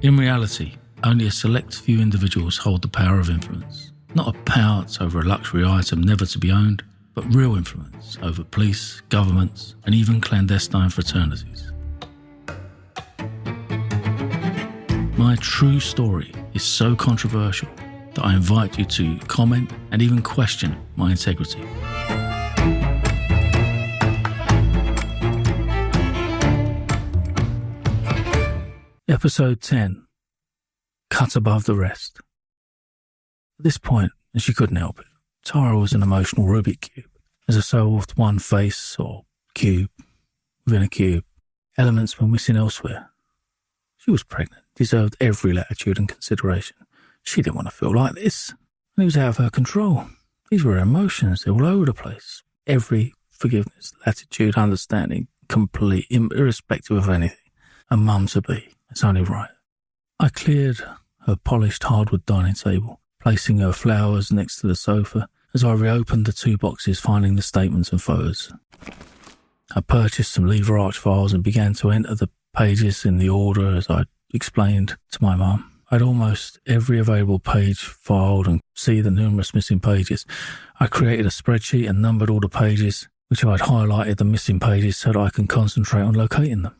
In reality, only a select few individuals hold the power of influence. Not a pounce over a luxury item never to be owned, but real influence over police, governments, and even clandestine fraternities. My true story is so controversial that I invite you to comment and even question my integrity. Episode 10. Cut above the rest. At this point, and she couldn't help it, Tara was an emotional Rubik cube. As a solved one face or cube within a cube, elements were missing elsewhere. She was pregnant, deserved every latitude and consideration. She didn't want to feel like this, and it was out of her control. These were her emotions, they were all over the place. Every forgiveness, latitude, understanding, complete, irrespective of anything. A mum-to-be, it's only right. I cleared her polished hardwood dining table, placing her flowers next to the sofa as I reopened the 2 boxes, finding the statements and photos. I purchased some lever arch files and began to enter the pages in the order as I explained to my mum. I had almost every available page filed and see the numerous missing pages. I created a spreadsheet and numbered all the pages, which I had highlighted the missing pages so that I can concentrate on locating them.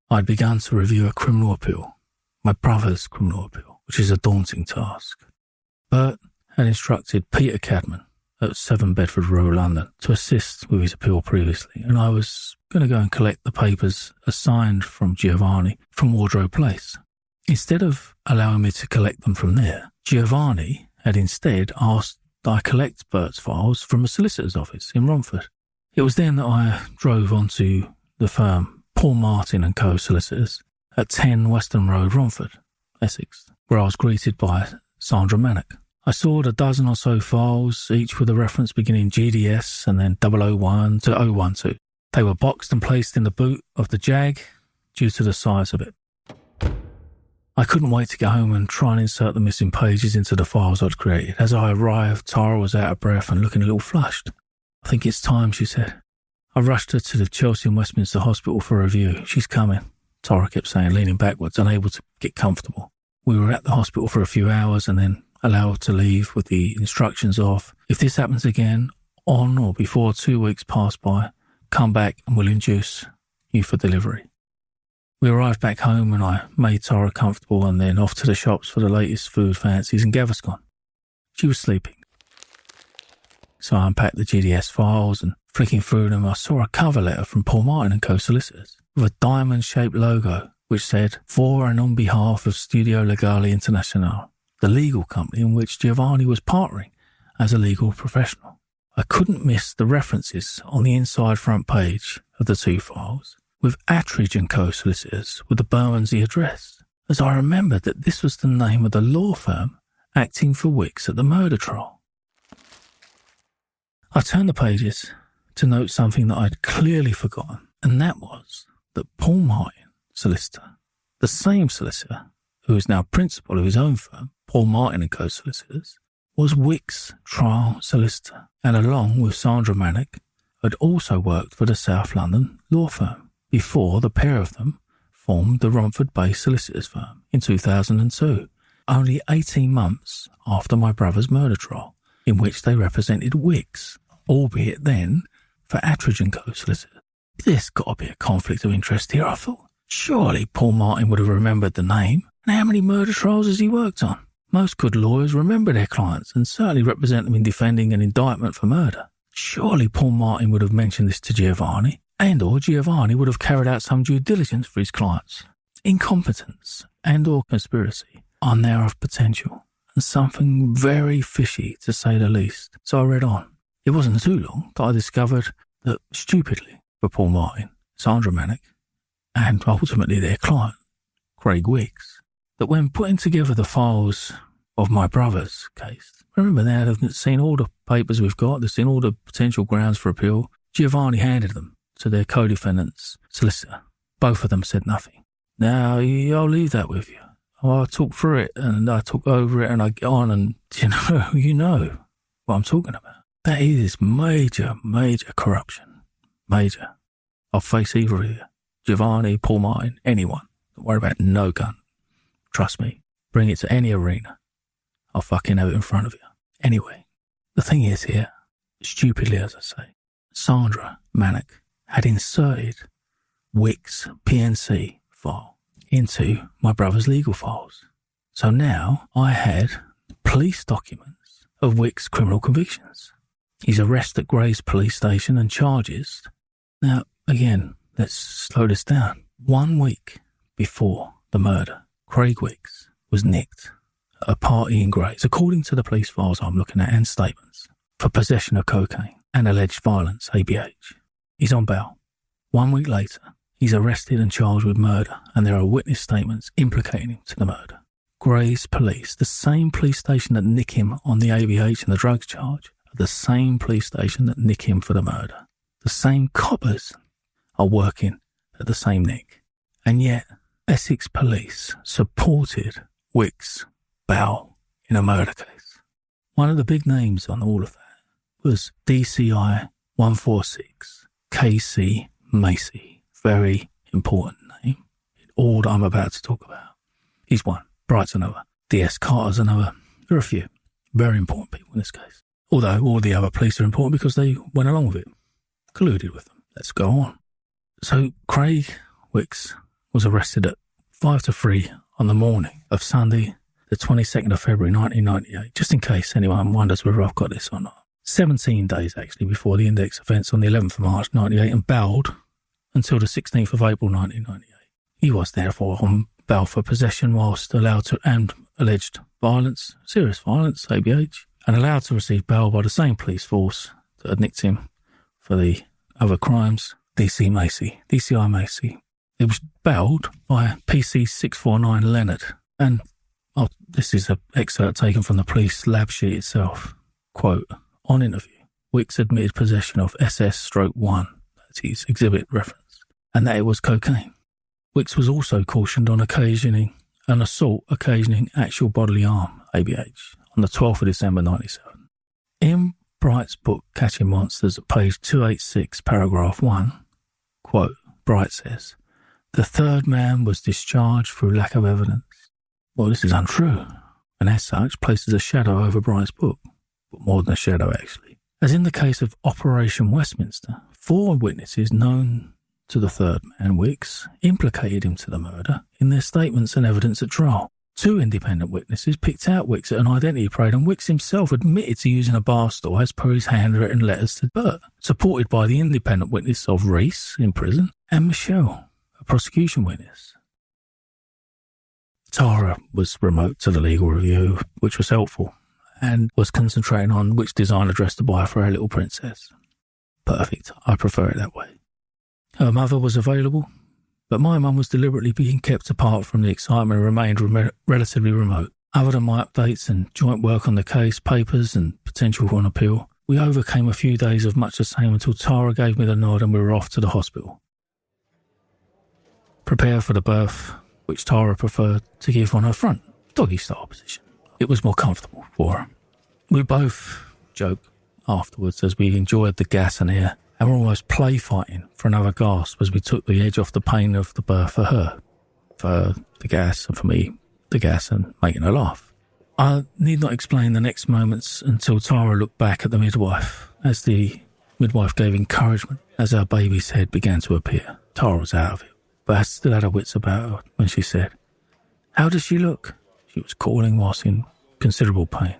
I had begun to review a criminal appeal, my brother's criminal appeal, which is a daunting task. Bert had instructed Peter Cadman at 7 Bedford Road, London, to assist with his appeal previously, and I was going to go and collect the papers assigned from Giovanni from Wardrobe Place. Instead of allowing me to collect them from there, Giovanni had instead asked that I collect Bert's files from a solicitor's office in Romford. It was then that I drove onto the firm Paul Martin & Co. Solicitors at 10 Western Road, Romford, Essex, where I was greeted by Sandra Manick. I saw a dozen or so files, each with a reference beginning GDS and then 001 to 012. They were boxed and placed in the boot of the Jag due to the size of it. I couldn't wait to go home and try and insert the missing pages into the files I'd created. As I arrived, Tara was out of breath and looking a little flushed. "I think it's time," she said. I rushed her to the Chelsea and Westminster Hospital for a review. "She's coming," Tara kept saying, leaning backwards, unable to get comfortable. We were at the hospital for a few hours and then allowed to leave with the instructions of, if this happens again, on or before 2 weeks pass by, come back and we'll induce you for delivery. We arrived back home and I made Tara comfortable and then off to the shops for the latest food fancies in Gaviscon. She was sleeping. So I unpacked the GDS files and flicking through them I saw a cover letter from Paul Martin & Co. Solicitors with a diamond-shaped logo which said, "For and on behalf of Studio Legale International," the legal company in which Giovanni was partnering as a legal professional. I couldn't miss the references on the inside front page of the 2 files with Attridge & Co. Solicitors with the Bermondsey address, as I remembered that this was the name of the law firm acting for Wicks at the murder trial. I turned the pages to note something that I'd clearly forgotten, and that was that Paul Martin, solicitor, the same solicitor who is now principal of his own firm, Paul Martin & Co. Solicitors, was Wicks' trial solicitor, and along with Sandra Manick, had also worked for the South London law firm before the pair of them formed the Romford-based solicitors firm in 2002, only 18 months after my brother's murder trial, in which they represented Wicks, albeit then for Attridge & Co. Solicitors. There's got to be a conflict of interest here, I thought. Surely Paul Martin would have remembered the name, and how many murder trials has he worked on? Most good lawyers remember their clients and certainly represent them in defending an indictment for murder. Surely Paul Martin would have mentioned this to Giovanni, and or Giovanni would have carried out some due diligence for his clients. Incompetence and or conspiracy are now of potential, and something very fishy to say the least. So I read on. It wasn't too long that I discovered that, stupidly, for Paul Martin, Sandra Manick, and ultimately their client, Craig Wicks, that when putting together the files of my brother's case, remember now they've seen all the papers we've got, they've seen all the potential grounds for appeal, Giovanni handed them to their co-defendant's solicitor. Both of them said nothing. Now, I'll leave that with you. I talked through it and I took over it and I get on and, you know what I'm talking about. That is major, major corruption. Major. I'll face either of you. Giovanni, Paul Martin, anyone. Don't worry about no gun. Trust me, bring it to any arena. I'll fucking have it in front of you. Anyway, the thing is here, stupidly as I say, Sandra Manick had inserted Wick's PNC file into my brother's legal files. So now I had police documents of Wick's criminal convictions. His arrest at Grays Police Station and charges. Now, again, let's slow this down. 1 week before the murder, Craig Wicks was nicked at a party in Grays, according to the police files I'm looking at and statements, for possession of cocaine and alleged violence, ABH. He's on bail. 1 week later, he's arrested and charged with murder, and there are witness statements implicating him to the murder. Grays Police, the same police station that nicked him on the ABH and the drugs charge, are the same police station that nicked him for the murder. The same coppers are working at the same nick. And yet, Essex Police supported Wick's bail in a murder case. One of the big names on all of that was DCI 146 KC Macy. Very important name in all that I'm about to talk about. He's one. Bright's another. DS Carter's another. There are a few very important people in this case. Although all the other police are important because they went along with it, colluded with them. Let's go on. So Craig Wicks was arrested at 5 to 3 on the morning of Sunday, the 22nd of February 1998, just in case anyone wonders whether I've got this or not. 17 days actually before the index offence on the 11th of March 98 and bailed until the 16th of April 1998. He was therefore on bail for possession whilst allowed to, and alleged violence, serious violence, ABH, and allowed to receive bail by the same police force that had nicked him for the other crimes, DCI Macy. It was bailed by PC 649 Leonard, and this is an excerpt taken from the police lab sheet itself. Quote, on interview, Wicks admitted possession of SS-1, that's his exhibit reference, and that it was cocaine. Wicks was also cautioned on occasioning an assault occasioning actual bodily harm, ABH, on the 12th of December 97. In Bright's book, Catching Monsters, at page 286, paragraph 1, quote, Bright says, the third man was discharged through lack of evidence. Well, this is untrue, and as such places a shadow over Bright's book, but more than a shadow actually. As in the case of Operation Westminster, 4 witnesses known to the third man, Wicks, implicated him to the murder in their statements and evidence at trial. 2 independent witnesses picked out Wicks at an identity parade, and Wicks himself admitted to using a bar stool as per his handwritten letters to Bert, supported by the independent witness of Reese in prison and Michelle, a prosecution witness. Tara was remote to the legal review, which was helpful, and was concentrating on which designer dress to buy for her little princess. Perfect. I prefer it that way. Her mother was available, but my mum was deliberately being kept apart from the excitement and remained relatively remote. Other than my updates and joint work on the case, papers and potential for an appeal, we overcame a few days of much the same until Tara gave me the nod and we were off to the hospital. Prepare for the birth, which Tara preferred to give on her front, doggy-style position. It was more comfortable for her. We both joked afterwards as we enjoyed the gas and air, and were almost play-fighting for another gasp as we took the edge off the pain of the birth for her, for the gas, and for me, the gas, and making her laugh. I need not explain the next moments until Tara looked back at the midwife, as the midwife gave encouragement as our baby's head began to appear. Tara was out of it, but I still had her wits about her when she said, "How does she look?" She was calling whilst in considerable pain.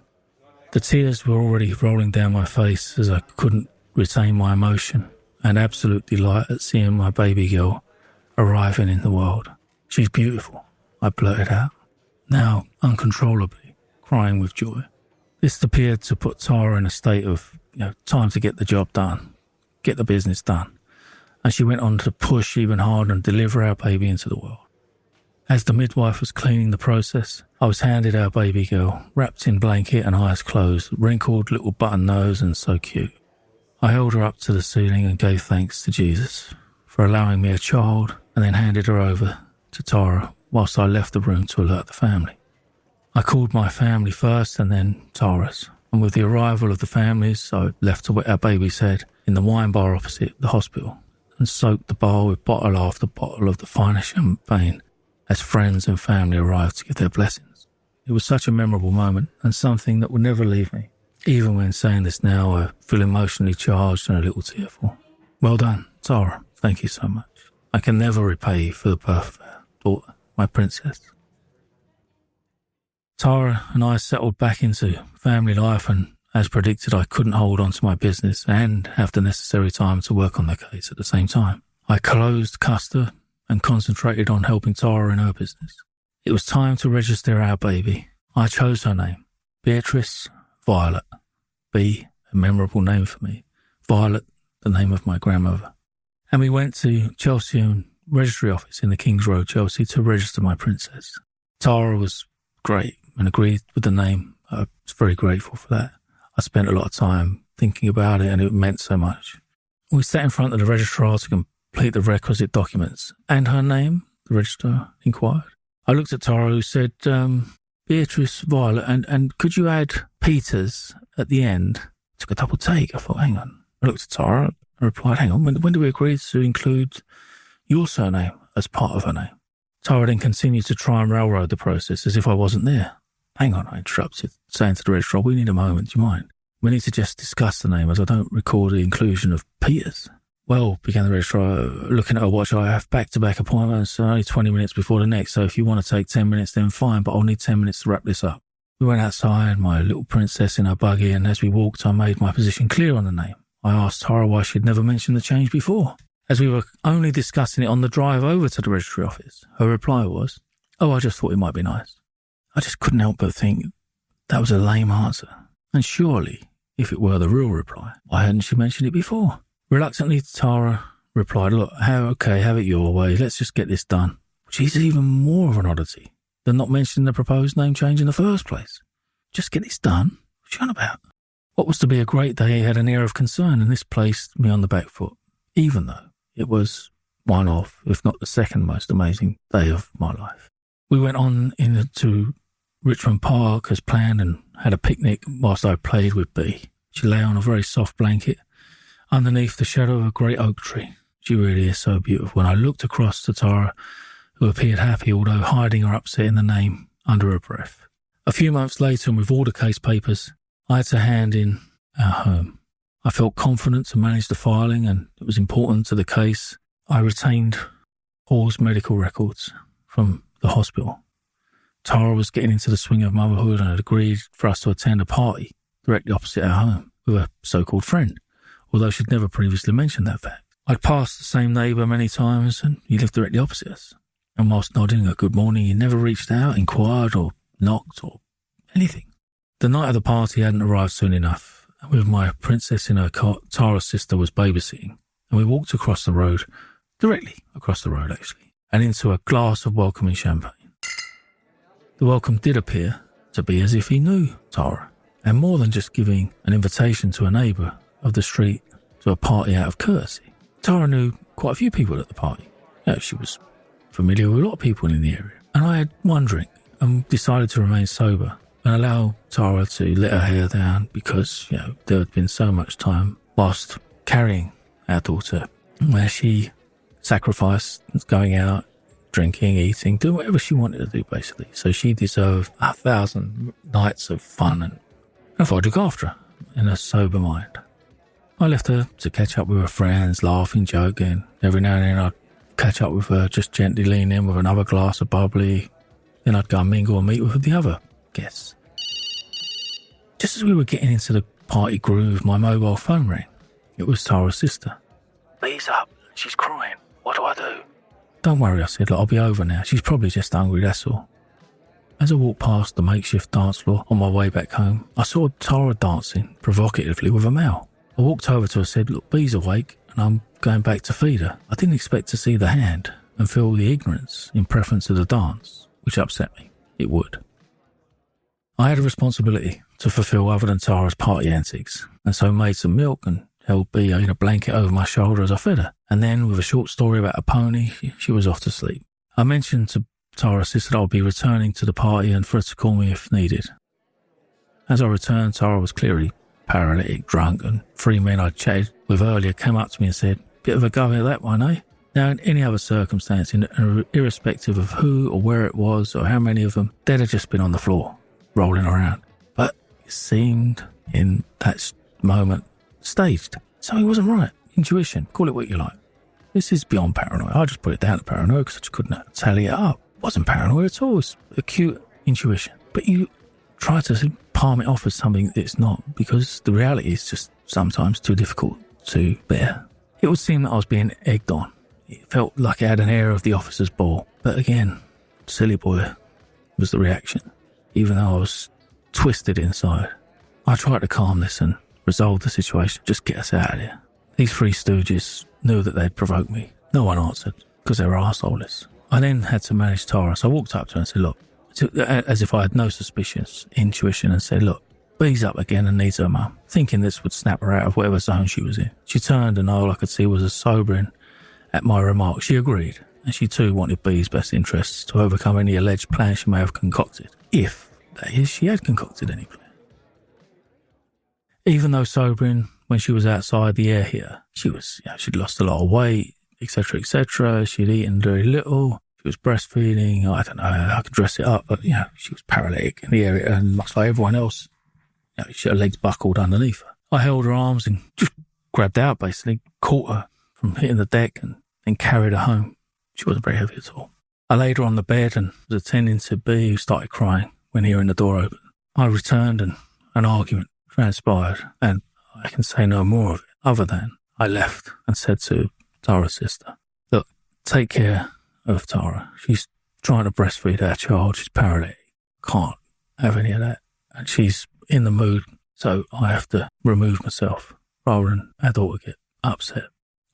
The tears were already rolling down my face as I couldn't retain my emotion and absolute delight at seeing my baby girl arriving in the world. "She's beautiful," I blurted out, now uncontrollably crying with joy. This appeared to put Tara in a state of, time to get the job done, get the business done, and she went on to push even harder and deliver our baby into the world. As the midwife was cleaning the process, I was handed our baby girl, wrapped in blanket and eyes closed, wrinkled little button nose and so cute. I held her up to the ceiling and gave thanks to Jesus for allowing me a child, and then handed her over to Tara whilst I left the room to alert the family. I called my family first and then Tara's, and with the arrival of the families, I left to wet our baby's head in the wine bar opposite the hospital and soaked the bar with bottle after bottle of the finest champagne as friends and family arrived to give their blessings. It was such a memorable moment and something that would never leave me. Even when saying this now, I feel emotionally charged and a little tearful. Well done, Tara. Thank you so much. I can never repay you for the birth of our daughter, my princess. Tara and I settled back into family life, and as predicted, I couldn't hold on to my business and have the necessary time to work on the case at the same time. I closed Custer and concentrated on helping Tara in her business. It was time to register our baby. I chose her name, Beatrice Violet. B, a memorable name for me. Violet, the name of my grandmother. And we went to Chelsea Registry Office in the King's Road, Chelsea, to register my princess. Tara was great and agreed with the name. I was very grateful for that. I spent a lot of time thinking about it, and it meant so much. We sat in front of the registrar to complete the requisite documents. And her name? The registrar inquired. I looked at Tara, who said, Beatrice Violet, and could you add Peters at the end? I took a double take. I thought, hang on. I looked at Tara and replied, hang on, when did we agree to include your surname as part of her name? Tara then continued to try and railroad the process as if I wasn't there. Hang on, I interrupted, saying to the registrar, we need a moment, do you mind? We need to just discuss the name, as I don't recall the inclusion of Peters. Well, began the registrar, looking at her watch, I have back-to-back appointments, only 20 minutes before the next, so if you want to take 10 minutes, then fine, but I'll need 10 minutes to wrap this up. We went outside, my little princess in her buggy, and as we walked, I made my position clear on the name. I asked Tara why she'd never mentioned the change before. As we were only discussing it on the drive over to the registry office, her reply was, oh, I just thought it might be nice. I just couldn't help but think that was a lame answer. And surely, if it were the real reply, why hadn't she mentioned it before? Reluctantly, Tara replied, look, okay, have it your way. Let's just get this done. Which is even more of an oddity than not mentioning the proposed name change in the first place. Just get this done? What's she on about? What was to be a great day had an air of concern, and this placed me on the back foot, even though it was one of, if not the second most amazing day of my life. We went on into Richmond Park as planned and had a picnic whilst I played with B. She lay on a very soft blanket underneath the shadow of a great oak tree. She really is so beautiful. And I looked across to Tara, who appeared happy, although hiding her upset in the name under her breath. A few months later, and with all the case papers, I had to hand in our home. I felt confident to manage the filing, and it was important to the case. I retained Paul's medical records from the hospital. Tara was getting into the swing of motherhood and had agreed for us to attend a party directly opposite our home with a so-called friend, although she'd never previously mentioned that fact. I'd passed the same neighbour many times, and he lived directly opposite us. And whilst nodding a good morning, he never reached out, inquired or knocked or anything. The night of the party hadn't arrived soon enough, and with my princess in her cot, Tara's sister was babysitting, and we walked across the road, directly across the road actually, and into a glass of welcoming champagne. The welcome did appear to be as if he knew Tara, and more than just giving an invitation to a neighbour of the street to a party out of courtesy. Tara knew quite a few people at the party. She was familiar with a lot of people in the area, and I had one drink and decided to remain sober and allow Tara to let her hair down because, there had been so much time whilst carrying our daughter where she sacrificed going out, drinking, eating, doing whatever she wanted to do basically. So she deserved 1,000 nights of fun, and I thought I'd look after her in a sober mind. I left her to catch up with her friends, laughing, joking. Every now and then I'd catch up with her, just gently lean in with another glass of bubbly. Then I'd go and mingle and meet with the other guests. Just as we were getting into the party groove, my mobile phone rang. It was Tara's sister. Bee's up. She's crying. What do I do? Don't worry, I said. Look, I'll be over now. She's probably just hungry, that's all. As I walked past the makeshift dance floor on my way back home, I saw Tara dancing provocatively with a male. I walked over to her and said, look, Bee's awake and I'm going back to feed her. I didn't expect to see the hand and feel the ignorance in preference to the dance, which upset me. It would. I had a responsibility to fulfill other than Tara's party antics, and so made some milk and held Bea in a blanket over my shoulder as I fed her. And then, with a short story about a pony, she was off to sleep. I mentioned to Tara's sister that I would be returning to the party and for her to call me if needed. As I returned, Tara was clearly paralytic, drunk, and 3 men I'd chatted with earlier came up to me and said, bit of a go at that one, eh? Now, in any other circumstance, irrespective of who or where it was or how many of them, they'd have just been on the floor, rolling around. But it seemed in that moment staged. Something wasn't right. Intuition, call it what you like. This is beyond paranoia. I just put it down to paranoia because I just couldn't tally it up. It wasn't paranoia at all. It's acute intuition. But you try to palm it off as something it's not, because the reality is just sometimes too difficult to bear. It would seem that I was being egged on. It felt like it had an air of the officer's ball. But again, silly boy was the reaction, even though I was twisted inside. I tried to calm this and resolve the situation, just get us out of here. These three stooges knew that they'd provoke me. No one answered, because they were arseholers. I then had to manage Tara, so I walked up to her and said, look, as if I had no suspicious intuition, and said, look, Bee's up again and needs her mum, thinking this would snap her out of whatever zone she was in. She turned, and all I could see was a sobering at my remark. She agreed, and she too wanted Bee's best interests to overcome any alleged plan she may have concocted, if, that is, she had concocted any plan. Even though sobering, when she was outside the air here, she'd lost a lot of weight, etc., etc. She'd eaten very little. She was breastfeeding. I don't know how I could dress it up, but, she was paralytic in the area, and much like everyone else, her legs buckled underneath her. I held her arms and just grabbed out, basically, caught her from hitting the deck and then carried her home. She wasn't very heavy at all. I laid her on the bed and was attending to Bea, who started crying when hearing the door open. I returned and an argument transpired, and I can say no more of it other than I left and said to Tara's sister, look, take care of Tara. She's trying to breastfeed our child. She's paralytic. Can't have any of that. And she's in the mood, so I have to remove myself rather than our daughter get upset.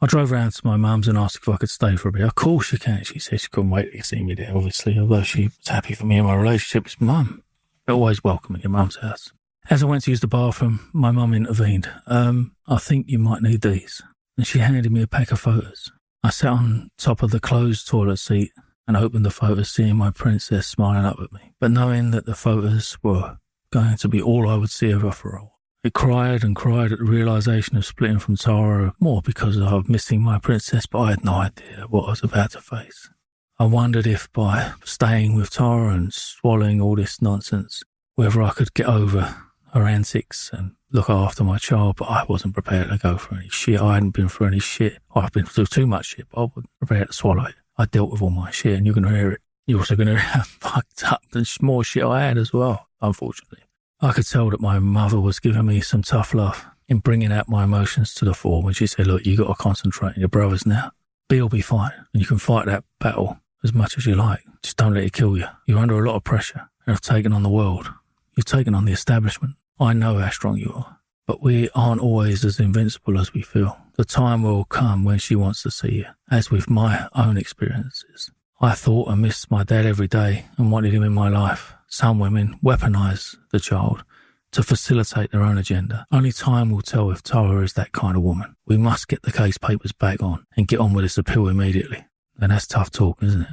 I drove round to my mum's and asked if I could stay for a bit. Of course you can, she said. She couldn't wait to see me there, obviously, although she was happy for me and my relationship with mum. Always welcome at your mum's house. As I went to use the bathroom, my mum intervened. I think you might need these. And she handed me a pack of photos. I sat on top of the closed toilet seat and opened the photos, seeing my princess smiling up at me, but knowing that the photos were going to be all I would see of her for a while. It cried and cried at the realisation of splitting from Tara, more because of missing my princess, but I had no idea what I was about to face. I wondered if by staying with Tara and swallowing all this nonsense, whether I could get over her antics and look after my child, but I wasn't prepared to go for any shit. I hadn't been through any shit. I've been through too much shit, but I wasn't prepared to swallow it. I dealt with all my shit, and you're going to hear it. You're also going to hear how fucked up and more shit I had as well, unfortunately. I could tell that my mother was giving me some tough love in bringing out my emotions to the fore when she said, look, you got to concentrate on your brothers now. Bee'll be fine, and you can fight that battle as much as you like. Just don't let it kill you. You're under a lot of pressure and have taken on the world. You've taken on the establishment. I know how strong you are, but we aren't always as invincible as we feel. The time will come when she wants to see you, as with my own experiences. I thought and missed my dad every day and wanted him in my life. Some women weaponize the child to facilitate their own agenda. Only time will tell if Tara is that kind of woman. We must get the case papers back on and get on with this appeal immediately. And that's tough talk, isn't it?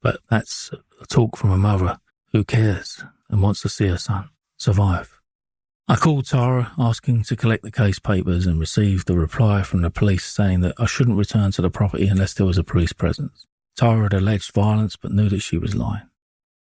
But that's a talk from a mother who cares and wants to see her son survive. I called Tara asking to collect the case papers and received a reply from the police saying that I shouldn't return to the property unless there was a police presence. Tara had alleged violence but knew that she was lying.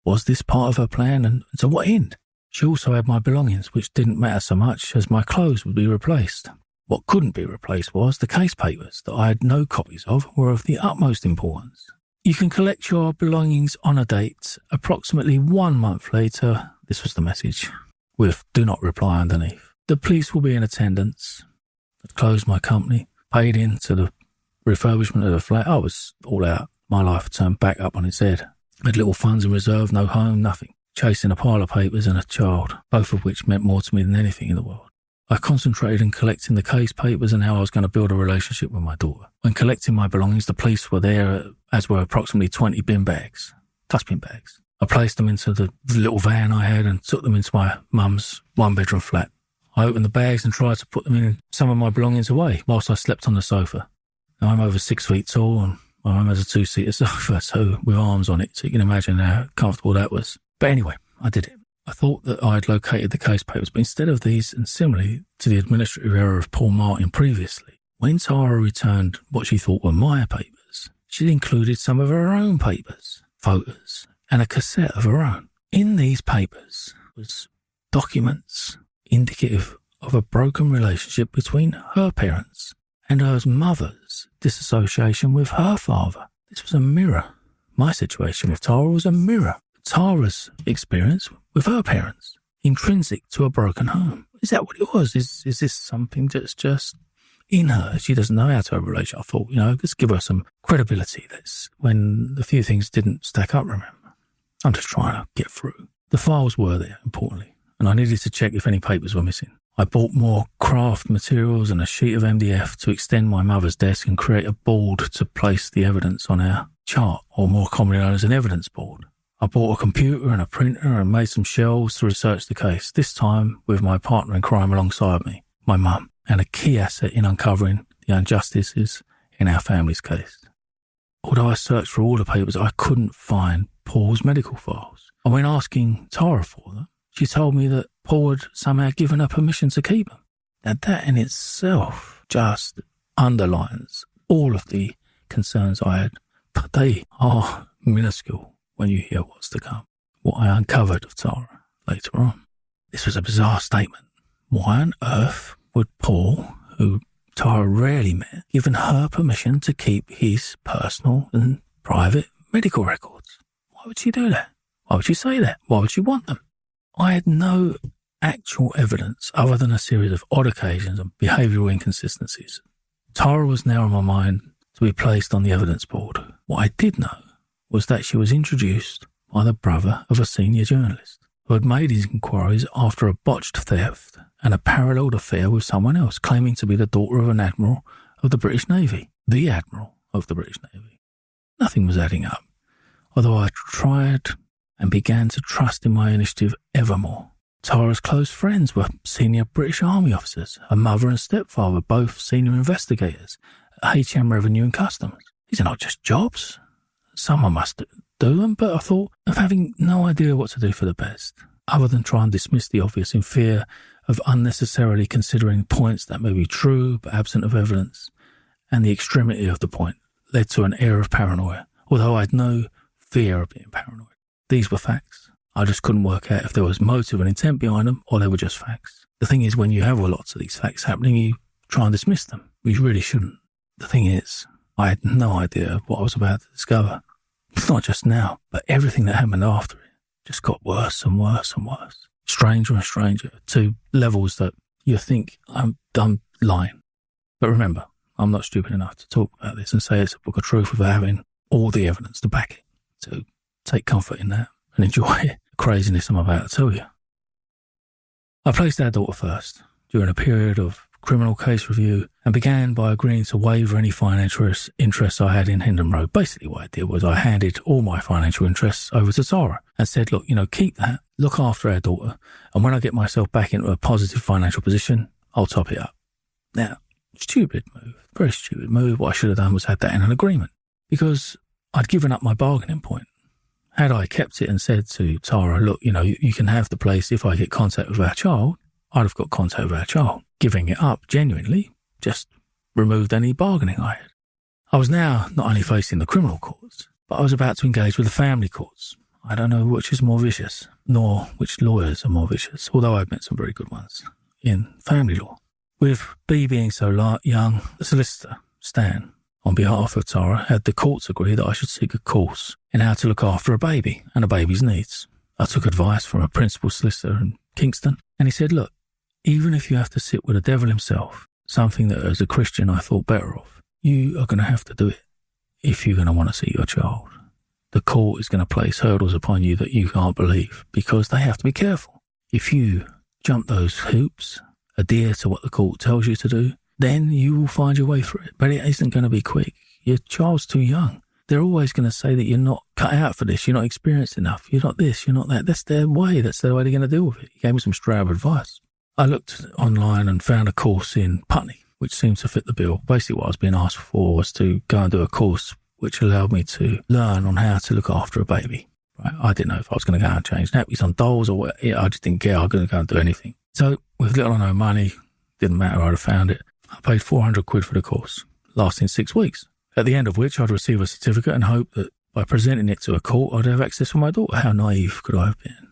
Was this part of her plan, and to what end? She also had my belongings, which didn't matter so much as my clothes would be replaced. What couldn't be replaced was the case papers that I had no copies of were of the utmost importance. You can collect your belongings on a date approximately 1 month later. This was the message, with do not reply underneath. The police will be in attendance. I'd closed my company, paid into the refurbishment of the flat. I was all out. My life turned back up on its head. Had little funds in reserve, no home, nothing. Chasing a pile of papers and a child, both of which meant more to me than anything in the world. I concentrated on collecting the case papers and how I was going to build a relationship with my daughter. When collecting my belongings, the police were there, as were approximately 20 bin bags, dustbin bags. I placed them into the little van I had and took them into my mum's one-bedroom flat. I opened the bags and tried to put them in some of my belongings away whilst I slept on the sofa. Now, I'm over 6 feet tall and my mum has a 2-seater sofa, so with arms on it, so you can imagine how comfortable that was. But anyway, I did it. I thought that I had located the case papers, but instead of these, and similarly to the administrative error of Paul Martin previously, when Tara returned what she thought were my papers, she'd included some of her own papers, photos, and a cassette of her own. In these papers was documents indicative of a broken relationship between her parents and her mother's disassociation with her father. This was a mirror. My situation with Tara was a mirror. Tara's experience with her parents, intrinsic to a broken home. Is that what it was? Is this something that's just in her? She doesn't know how to have a relationship. I thought, let's give her some credibility. That's when a few things didn't stack up, remember. I'm just trying to get through. The files were there, importantly, and I needed to check if any papers were missing. I bought more craft materials and a sheet of MDF to extend my mother's desk and create a board to place the evidence on our chart, or more commonly known as an evidence board. I bought a computer and a printer and made some shelves to research the case, this time with my partner in crime alongside me, my mum, and a key asset in uncovering the injustices in our family's case. Although I searched for all the papers, I couldn't find Paul's medical files. And when asking Tara for them, she told me that Paul had somehow given her permission to keep them. Now that in itself just underlines all of the concerns I had, but they are minuscule when you hear what's to come. What I uncovered of Tara later on. This was a bizarre statement. Why on earth would Paul, who Tara rarely met, given her permission to keep his personal and private medical records? Why would she do that? Why would she say that? Why would she want them? I had no actual evidence other than a series of odd occasions and behavioural inconsistencies. Tara was now on my mind to be placed on the evidence board. What I did know was that she was introduced by the brother of a senior journalist who had made his inquiries after a botched theft and a paralleled affair with someone else, claiming to be the daughter of an admiral of the British Navy, the admiral of the British Navy. Nothing was adding up, although I tried and began to trust in my initiative ever more. Tara's close friends were senior British Army officers, her mother and stepfather, both senior investigators at HM Revenue and Customs. These are not just jobs. Someone must do them, but I thought of having no idea what to do for the best, other than try and dismiss the obvious in fear of unnecessarily considering points that may be true but absent of evidence, and the extremity of the point led to an air of paranoia, although I had no fear of being paranoid. These were facts. I just couldn't work out if there was motive and intent behind them, or they were just facts. The thing is, when you have lots of these facts happening, you try and dismiss them. You really shouldn't. The thing is, I had no idea what I was about to discover. It's not just now, but everything that happened after it just got worse and worse and worse. Stranger and stranger, to levels that you think I'm lying. But remember, I'm not stupid enough to talk about this and say it's a book of truth without having all the evidence to back it. So take comfort in that and enjoy the craziness I'm about to tell you. I placed our daughter first during a period of criminal case review and began by agreeing to waiver any financial interests I had in Hendon Road. Basically what I did was I handed all my financial interests over to Tara and said, look, keep that, look after our daughter, and when I get myself back into a positive financial position, I'll top it up. Now, stupid move, very stupid move. What I should have done was had that in an agreement, because I'd given up my bargaining point. Had I kept it and said to Tara, look, you can have the place if I get contact with our child, I'd have got contact with our child. Giving it up genuinely just removed any bargaining I had. I was now not only facing the criminal courts, but I was about to engage with the family courts. I don't know which is more vicious, nor which lawyers are more vicious, although I've met some very good ones in family law. With B being so young, the solicitor, Stan, on behalf of Tara, had the courts agree that I should seek a course in how to look after a baby and a baby's needs. I took advice from a principal solicitor in Kingston, and he said, look, even if you have to sit with the devil himself, something that as a Christian I thought better of, you are going to have to do it if you're going to want to see your child. The court is going to place hurdles upon you that you can't believe, because they have to be careful. If you jump those hoops, adhere to what the court tells you to do, then you will find your way through it. But it isn't going to be quick. Your child's too young. They're always going to say that you're not cut out for this, you're not experienced enough, you're not this, you're not that. That's their way. That's the way they're going to deal with it. He gave me some straight up advice. I looked online and found a course in Putney, which seemed to fit the bill. Basically what I was being asked for was to go and do a course which allowed me to learn on how to look after a baby. Right? I didn't know if I was going to go and change nappies on dolls or what. I just didn't care. I was going to go and do anything. So with little or no money, didn't matter, I'd have found it. I paid 400 quid for the course, lasting 6 weeks. at the end of which I'd receive a certificate and hope that by presenting it to a court I'd have access for my daughter. How naive could I have been?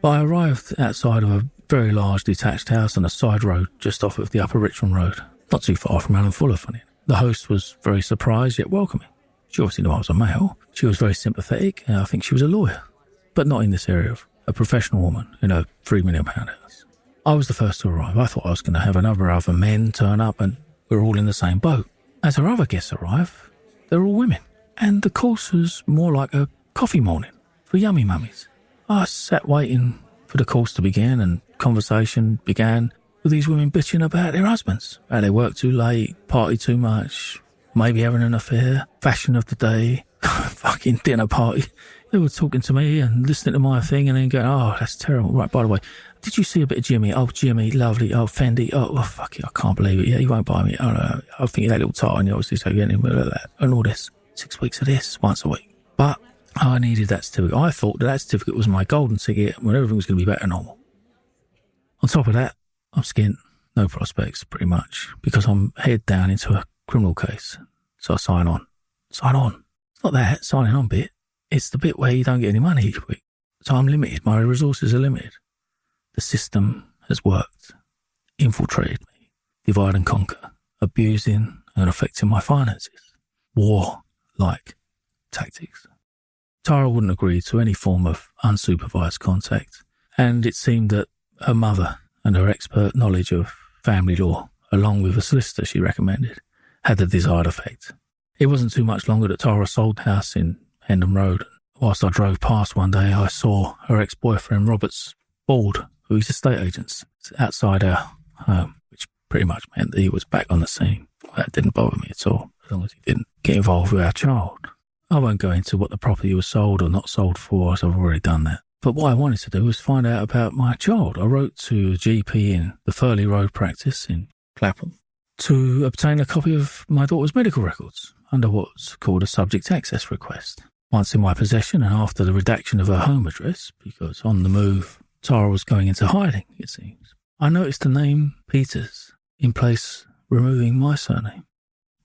But I arrived outside of a very large detached house on a side road just off of the Upper Richmond Road, not too far from Alan Fuller, funny. The host was very surprised yet welcoming. She obviously knew I was a male. She was very sympathetic, and I think she was a lawyer, but not in this area of a professional woman in a £3 million house. I was the first to arrive. I thought I was going to have another other men turn up and we're all in the same boat. As her other guests arrive, they're all women. And the course was more like a coffee morning for yummy mummies. I sat waiting for the course to begin, and conversation began with these women bitching about their husbands. How they work too late, party too much, maybe having an affair, fashion of the day, fucking dinner party. They were talking to me and listening to my thing and then going, oh, that's terrible. Right, by the way, did you see a bit of Jimmy? Oh, Jimmy, lovely. Oh, Fendi. Oh, fuck it, I can't believe it. Yeah, you won't buy me. Oh, no, I think that little tart on you, obviously, so you're getting him like that. And all this. 6 weeks of this, once a week. But I needed that certificate. I thought that certificate was my golden ticket when everything was going to be back to normal. On top of that, I'm skint. No prospects, pretty much, because I'm head down into a criminal case. So I sign on. Sign on. It's not that signing on bit. It's the bit where you don't get any money each week. So I'm limited. My resources are limited. The system has worked, infiltrated me, divide and conquer, abusing and affecting my finances. War-like tactics. Tara wouldn't agree to any form of unsupervised contact, and it seemed that her mother and her expert knowledge of family law, along with a solicitor she recommended, had the desired effect. It wasn't too much longer that Tara sold the house in Hendon Road. Whilst I drove past one day, I saw her ex-boyfriend Robert's board, who is estate agents, outside our home, which pretty much meant that he was back on the scene. That didn't bother me at all, as long as he didn't get involved with our child. I won't go into what the property was sold or not sold for, as I've already done that. But what I wanted to do was find out about my child. I wrote to a GP in the Furley Road practice in Clapham to obtain a copy of my daughter's medical records under what's called a subject access request. Once in my possession and after the redaction of her home address, because on the move Tara was going into hiding, it seems, I noticed the name Peters in place removing my surname.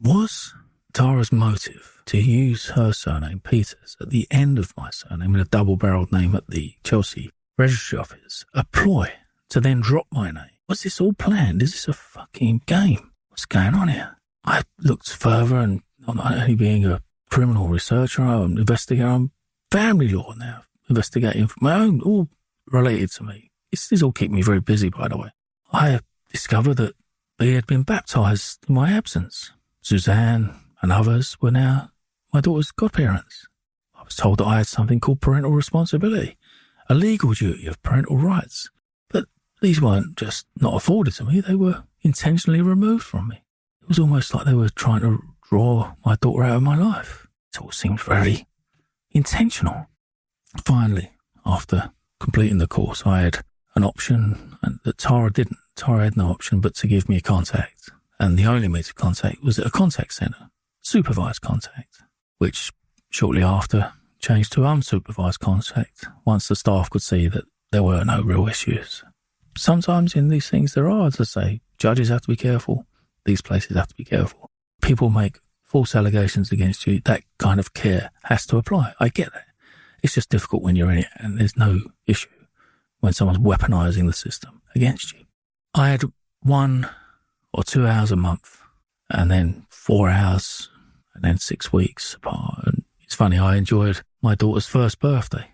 Was Tara's motive to use her surname, Peters, at the end of my surname in a double-barreled name at the Chelsea Registry Office a ploy to then drop my name? Was this all planned? Is this a fucking game? What's going on here? I looked further, and I'm not only being a criminal researcher, I'm investigating, I'm family law now, investigating for my own, all related to me. This is all keeping me very busy, by the way. I discovered that they had been baptised in my absence. Suzanne and others were now my daughter's godparents. I was told that I had something called parental responsibility, a legal duty of parental rights. But these weren't just not afforded to me, they were intentionally removed from me. It was almost like they were trying to draw my daughter out of my life. It all seemed very intentional. Finally, after completing the course, I had an option and that Tara didn't. Tara had no option but to give me a contact. And the only means of contact was at a contact centre, supervised contact, which shortly after changed to unsupervised contact once the staff could see that there were no real issues. Sometimes in these things there are, as I say, judges have to be careful, these places have to be careful. People make false allegations against you, that kind of care has to apply. I get that. It's just difficult when you're in it and there's no issue when someone's weaponising the system against you. I had 1 or 2 hours a month and then 4 hours and then 6 weeks apart. And it's funny, I enjoyed my daughter's first birthday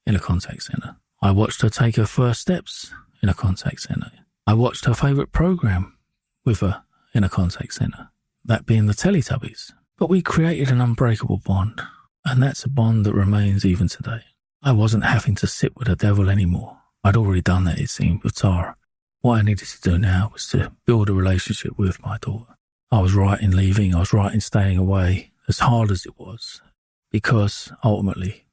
in a contact centre. I watched her take her first steps in a contact centre. I watched her favourite programme with her in a contact centre, that being the Teletubbies. But we created an unbreakable bond, and that's a bond that remains even today. I wasn't having to sit with the devil anymore. I'd already done that, it seemed, with Tara. What I needed to do now was to build a relationship with my daughter. I was right in leaving, I was right in staying away, as hard as it was, because ultimately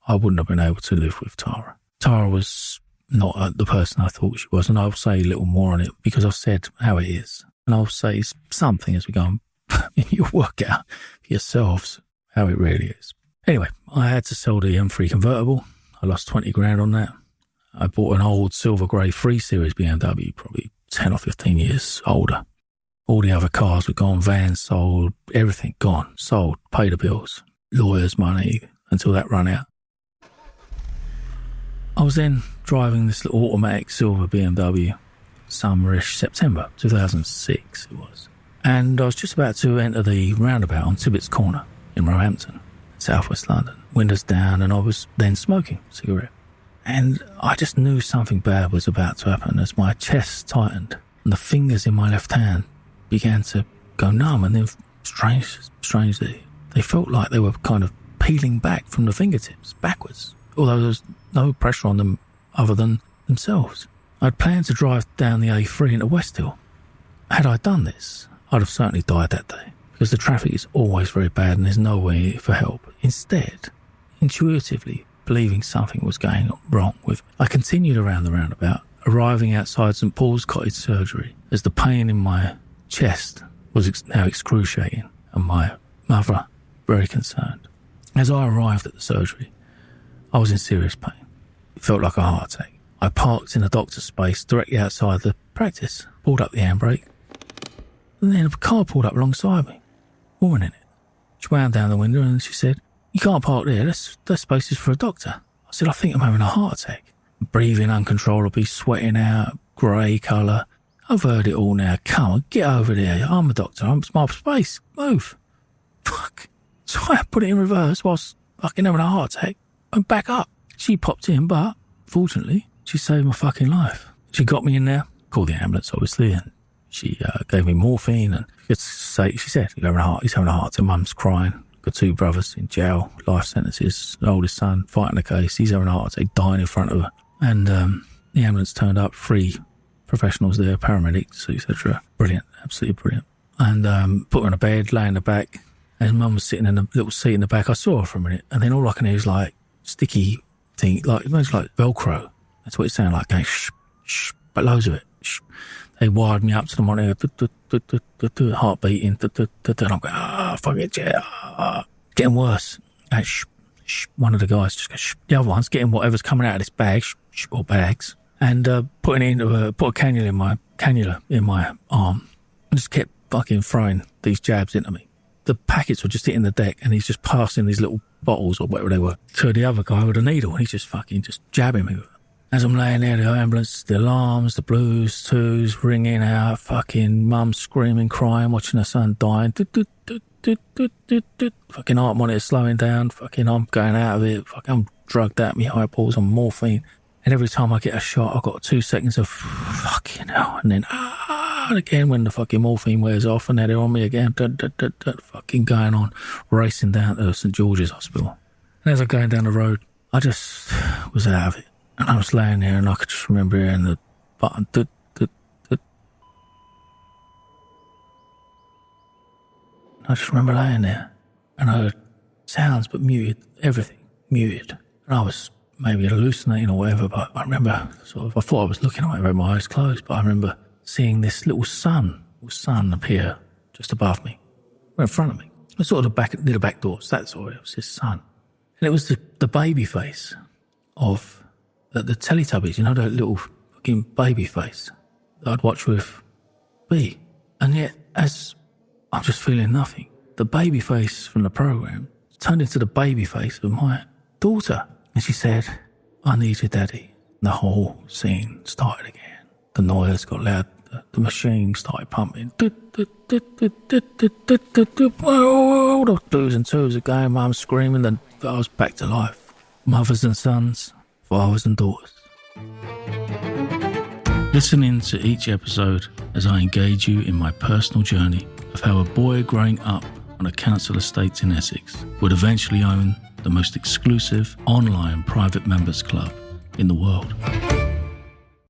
I wouldn't have been able to live with Tara. Tara was not the person I thought she was, and I'll say a little more on it because I've said how it is. And I'll say something as we go on. You'll work out for yourselves how it really is. Anyway, I had to sell the M3 convertible. I lost 20 grand on that. I bought an old silver grey 3 Series BMW, probably 10 or 15 years older. All the other cars were gone, vans sold, everything gone, sold, pay the bills, lawyers' money until that run out. I was then driving this little automatic silver BMW, summerish September 2006 it was. And I was just about to enter the roundabout on Tibbetts Corner in Roehampton, southwest London. Windows down, and I was then smoking a cigarette. And I just knew something bad was about to happen as my chest tightened and the fingers in my left hand began to go numb, and then strangely, they felt like they were kind of peeling back from the fingertips, backwards, although there was no pressure on them other than themselves. I'd planned to drive down the A3 into West Hill. Had I done this, I'd have certainly died that day, because the traffic is always very bad and there's no way for help. Instead, intuitively believing something was going wrong with me, I continued around the roundabout, arriving outside St Paul's Cottage Surgery, as the pain in my chest was now excruciating and my mother very concerned. As I arrived at the surgery, I was in serious pain. It felt like a heart attack. I parked in a doctor's space directly outside the practice, pulled up the handbrake, and then a car pulled up alongside me, a woman in it. She wound down the window and she said, "You can't park there, that space is for a doctor." I said, "I think I'm having a heart attack." Breathing uncontrollably, sweating out, grey colour. "I've heard it all now, come on, get over there, I'm a doctor, it's my space, move." Fuck. So I put it in reverse whilst fucking having a heart attack and back up. She popped in, but fortunately, she saved my fucking life. She got me in there, called the ambulance obviously, and she gave me morphine, and she said, he's having a heart attack, mum's crying, got 2 brothers in jail, life sentences, the oldest son fighting the case, he's having a heart attack, dying in front of her. And the ambulance turned up, 3 professionals there, paramedics, etc. Brilliant, absolutely brilliant. And put her in a bed, lay in the back, and mum was sitting in a little seat in the back. I saw her for a minute, and then all I can hear is like sticky thing, like it was like Velcro. That's what it sounded like, going shh, shh, but loads of it. Shh. They wired me up to the monitor, heart beating, and I'm going, fuck it, yeah, getting worse. And shh, shh. One of the guys just goes, shh. The other one's getting whatever's coming out of this bag, shh, or bags, and put a cannula in my arm, and just kept fucking throwing these jabs into me. The packets were just hitting the deck, and he's just passing these little bottles or whatever they were to the other guy with a needle, and he's just fucking just jabbing me with it. As I'm laying there, the ambulance, the alarms, the blues, twos ringing out, fucking mum screaming, crying, watching her son dying, fucking heart monitor slowing down, fucking I'm going out of it, fucking I'm drugged out, me eyeballs on morphine, and every time I get a shot, I've got 2 seconds of fucking hell, and then again when the fucking morphine wears off, and then they're on me again, fucking going on, racing down to St George's Hospital. And as I'm going down the road, I just was out of it. And I was laying there, and I could just remember hearing the button. I just remember laying there, and I heard sounds, but muted, everything muted. And I was maybe hallucinating or whatever, but I remember I thought I was looking at it with my eyes closed, but I remember seeing this little sun appear just above me, right in front of me. It was sort of near the back doors, that's all, it was his sun. And it was the baby face of the Teletubbies, you know, that little fucking baby face that I'd watch with B. And yet, as I'm just feeling nothing, the baby face from the program turned into the baby face of my daughter. And she said, "I need you, Daddy." And the whole scene started again. The noise got loud. The machine started pumping. All the blues and twos are going. Mum screaming. Then I was back to life. Mothers and sons, fathers and daughters. Listen in to each episode as I engage you in my personal journey of how a boy growing up on a council estate in Essex would eventually own the most exclusive online private members club in the world.